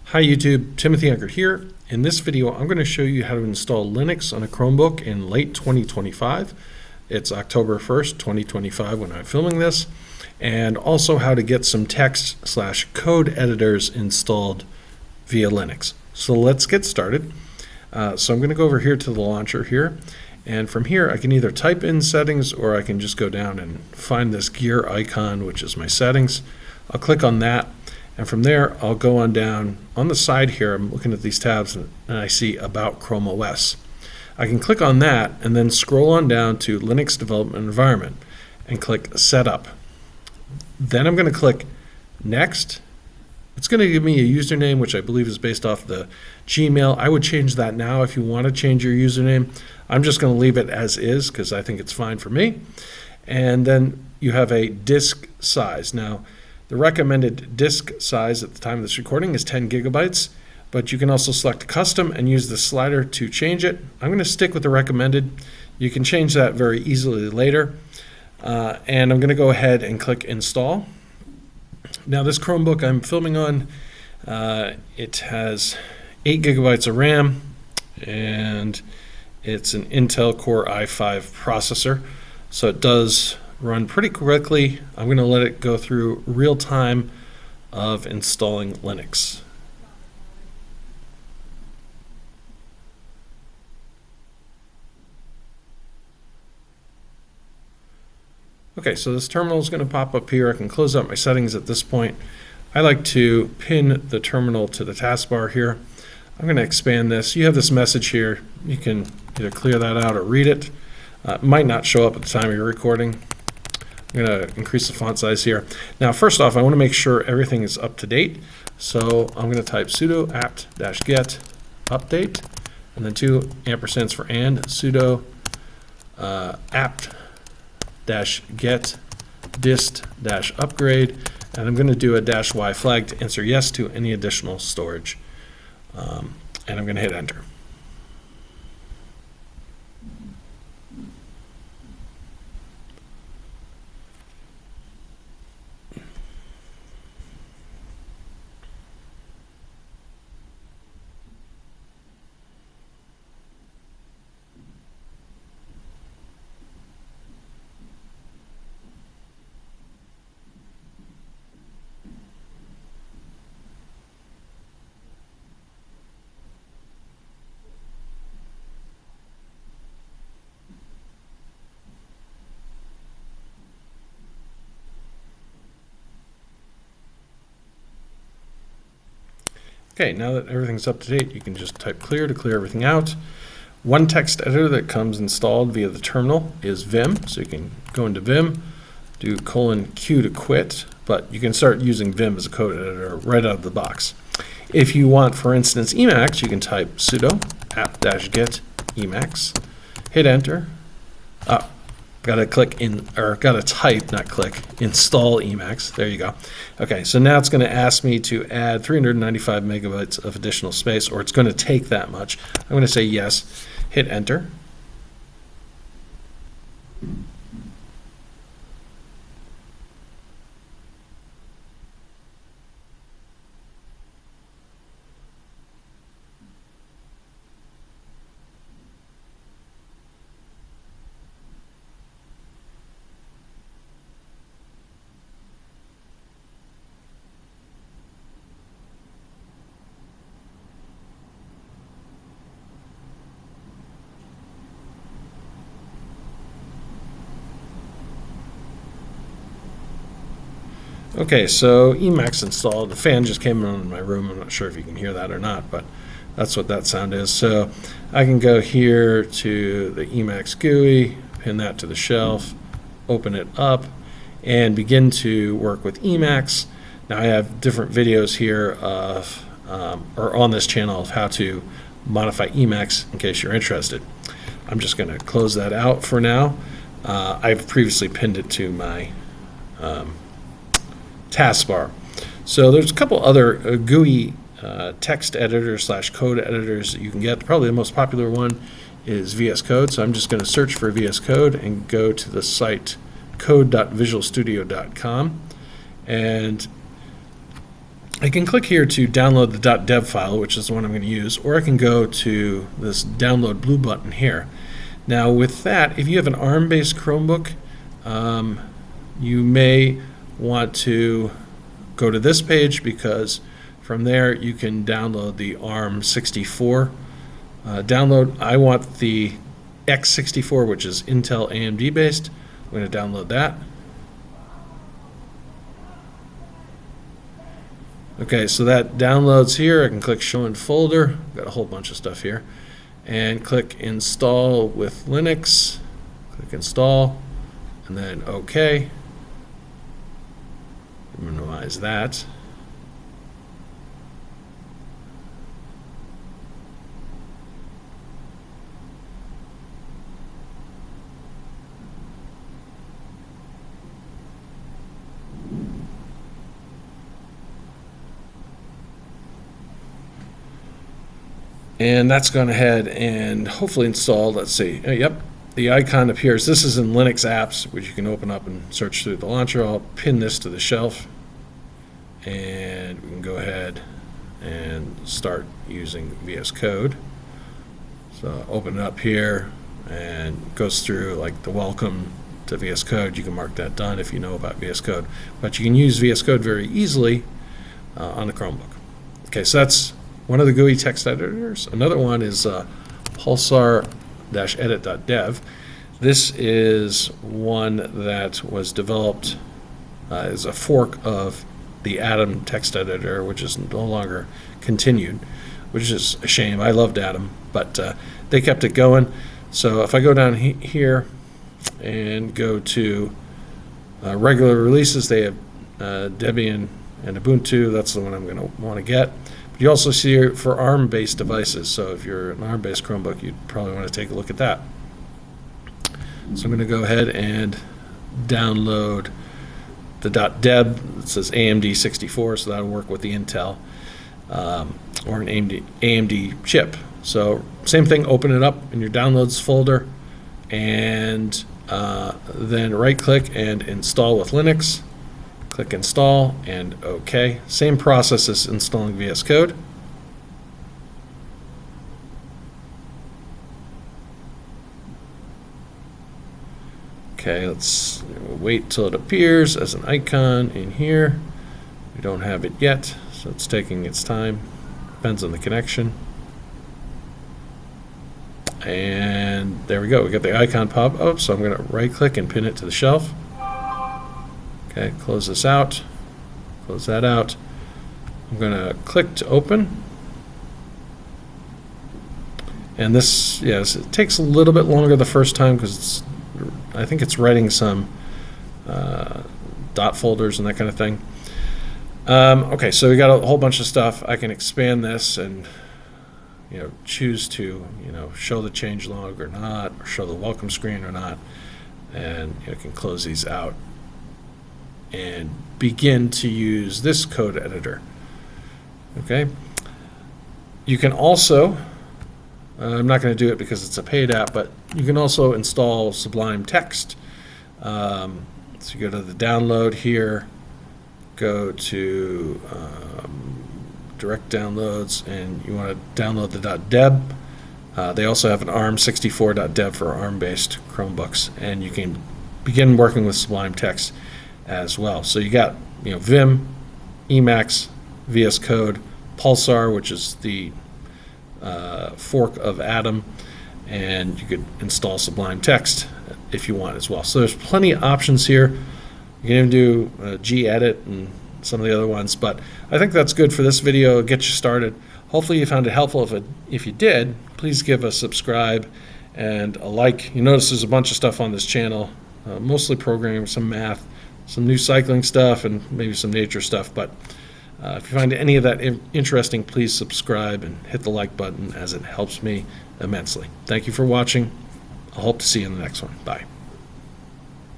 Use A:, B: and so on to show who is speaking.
A: Hi YouTube, Timothy Unkert here. In this video, I'm going to show you how to install Linux on a Chromebook in late 2025. It's October 1st, 2025 when I'm filming this, and also how to get some text/code editors installed via Linux. So let's get started. So I'm going to go over here to the launcher here, and from here I can either type in settings or I can just go down and find this gear icon, which is my settings. I'll click on that. And from there, I'll go on down. On the side here, I'm looking at these tabs and I see About Chrome OS. I can click on that and then scroll on down to Linux Development Environment and click Setup. Then I'm going to click Next. It's going to give me a username, which I believe is based off the Gmail. I would change that now if you want to change your username. I'm just going to leave it as is because I think it's fine for me. And then you have a disk size. Now, the recommended disk size at the time of this recording is 10 gigabytes, but you can also select custom and use the slider to change it. I'm going to stick with the recommended. You can change that very easily later. And I'm going to go ahead and click install. Now this Chromebook I'm filming on, it has 8 gigabytes of RAM and it's an Intel Core i5 processor. So it does run pretty quickly. I'm going to let it go through real time of installing Linux. Okay, so this terminal is going to pop up here. I can close out my settings at this point. I like to pin the terminal to the taskbar here. I'm going to expand this. You have this message here. You can either clear that out or read it. It might not show up at the time of your recording. I'm going to increase the font size here. Now, first off, I want to make sure everything is up to date. So I'm going to type sudo apt-get update, and then 2 ampersands for and, sudo apt-get dist-upgrade, and I'm going to do a -y flag to answer yes to any additional storage. And I'm going to hit enter. Okay, now that everything's up to date, you can just type clear to clear everything out. One text editor that comes installed via the terminal is Vim. So you can go into Vim, do :Q to quit, but you can start using Vim as a code editor right out of the box. If you want, for instance, Emacs, you can type sudo apt-get Emacs, hit enter. Gotta type, not click, install Emacs. There you go. Okay, so now it's going to ask me to add 395 megabytes of additional space, or it's going to take that much. I'm going to say yes, hit enter. Okay, so Emacs installed. The fan just came on in my room. I'm not sure if you can hear that or not, but that's what that sound is. So I can go here to the Emacs GUI, pin that to the shelf, open it up, and begin to work with Emacs. Now I have different videos here of, or on this channel of how to modify Emacs in case you're interested. I'm just going to close that out for now. I've previously pinned it to my taskbar. So there's a couple other GUI text editors / code editors that you can get. Probably the most popular one is VS Code. So I'm just going to search for VS Code and go to the site code.visualstudio.com. And I can click here to download the .dev file, which is the one I'm going to use, or I can go to this download blue button here. Now with that, if you have an ARM-based Chromebook, you may want to go to this page, because from there you can download the ARM64 download. I want the X64, which is Intel AMD based. I'm going to download that. Okay, so that downloads here. I can click Show in Folder. Got a whole bunch of stuff here. And click Install with Linux. Click Install, and then OK. Minimize that. And that's gone ahead and hopefully installed. Let's see. Yep, the icon appears. This is in Linux apps, which you can open up and search through the launcher. I'll pin this to the shelf, and we can go ahead and start using VS Code. So open it up here, and it goes through like the welcome to VS Code. You can mark that done if you know about VS Code. But you can use VS Code very easily on the Chromebook. Okay, so that's one of the GUI text editors. Another one is Pulsar-edit.dev. This is one that was developed as a fork of the Atom text editor, which is no longer continued, which is a shame. I loved Atom, but they kept it going. So if I go down here and go to regular releases, they have Debian and Ubuntu. That's the one I'm going to want to get. You also see it for ARM-based devices, so if you're an ARM-based Chromebook, you'd probably want to take a look at that. So I'm going to go ahead and download the .deb. It says AMD 64, so that'll work with the Intel or an AMD chip. So same thing, open it up in your downloads folder, and then right-click and install with Linux. Click Install and OK. Same process as installing VS Code. Okay, let's wait till it appears as an icon in here. We don't have it yet, so it's taking its time. Depends on the connection. And there we go. We got the icon pop up, so I'm going to right-click and pin it to the shelf. Okay, close this out, close that out. I'm going to click to open. And this, yes, it takes a little bit longer the first time because I think it's writing some dot folders and that kind of thing. Okay, so we got a whole bunch of stuff. I can expand this and choose to show the change log or not, or show the welcome screen or not, and you can close these out and begin to use this code editor. Okay. You can also, I'm not going to do it because it's a paid app, but you can also install Sublime Text. So you go to the download here, go to direct downloads, and you want to download the .deb. They also have an ARM64.dev for ARM-based Chromebooks, and you can begin working with Sublime Text as well. So you got Vim, Emacs, VS Code, Pulsar, which is the fork of Atom, and you could install Sublime Text if you want as well. So there's plenty of options here. You can even do gedit and some of the other ones, but I think that's good for this video. Get you started. Hopefully you found it helpful. If you did, please give a subscribe and a like. You notice there's a bunch of stuff on this channel, mostly programming, some math, some new cycling stuff, and maybe some nature stuff. But if you find any of that interesting, please subscribe and hit the like button, as it helps me immensely. Thank you for watching. I hope to see you in the next one. Bye.